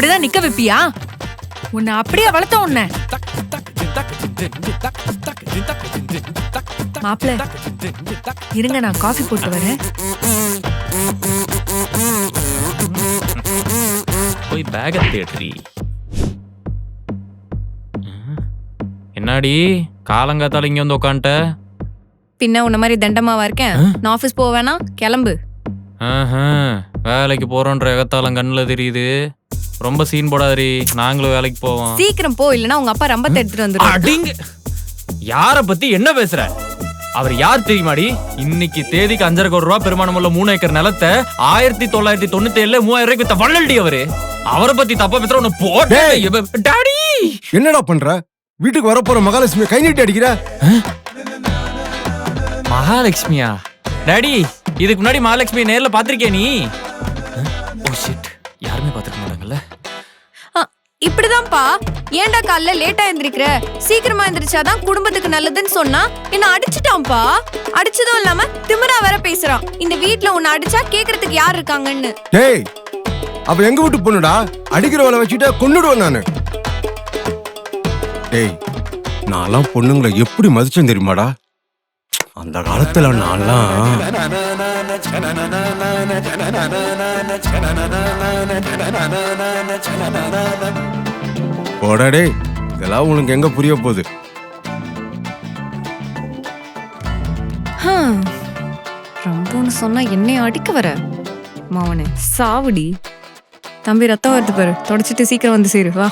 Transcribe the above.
இப்படிதான் நிக்க வைப்பியா? உன்னை அப்படியே வளர்த்த உன்னை. மாப்பிள்ள இருங்க, நான் காஃபி போட்டு வரேன். போய் பேக தேடுறி. என்னடி காலங்காத்தால இங்க வந்து உட்காந்துட்ட? பின்ன உன்ன மாதிரி தண்டமாவா இருக்கேன்? நான் ஆபீஸ் போவேனா? கிளம்பு. வேலைக்கு போறோன்ற எகத்தாலம் கண்ணுல தெரியுது. ரொம்ப சீன் போடாதீ, நாங்களும் வேலைக்கு போவோம். சீக்கிரம் போ, இல்லனா உங்க அப்பா ரம்பத்தை எடுத்துட்டு வந்துருவாரு. யார பத்தி என்ன பேசுற? அவர் யார் தெரியுமாடி? இன்னைக்கு தேதிக்கு 5.5 கோடி ரூபாய் பெருமானம் உள்ள 3 ஏக்கர் நிலத்தை 1997 3000 ரூபாய்க்கு வித்த வள்ளல்டி அவரு. அவரை பத்தி தப்பா பேசுற உன்னை போட்டு. டாடி என்னடா பண்ற? வீட்டுக்கு வரப்போற மகாலட்சுமி கை நீட்டி அடிக்கிற. மகாலட்சுமியா? டாடி இதுக்கு முன்னாடி மகாலட்சுமியை நேர்ல பாத்திருக்கே நீ? ஓ ஷிட், யாருமே பாத்துக்க மாட்டாங்கல்ல. இப்படிதான்ப்பா. ஏன்டா காலைல லேட்டா எந்திரிக்கிற? சீக்கிரமா எந்திரிச்சாதான் குடும்பத்துக்கு நல்லதுன்னு சொன்னா என்ன அடிச்சுட்டான்ப்பா. அடிச்சதும் இல்லாம திமிரா வேற பேசுறான். இந்த வீட்ல உன்னை அடிச்சா கேக்குறதுக்கு யார் இருக்காங்கன்னு. டேய், அவ எங்க வீட்டு பொண்ணுடா. அடிக்கிறவளை வச்சுட்டா கொன்னுடுவேன் நானு. டேய், நான்லாம் பொண்ணுங்களை எப்படி மதிச்சேன் தெரியுமாடா? அந்த காலத்துல நான்லாம் போடா டேய், இதெல்லாம் உனக்கு எங்க புரிய போகுது? ரொம்பன்னு சொன்னா என்னைய அடிக்க வர மாவனே சாவுடி. தம்பி ரத்தம் வருது பாரு, தொடச்சிட்டு சீக்கிரம் வந்து சேரு வா.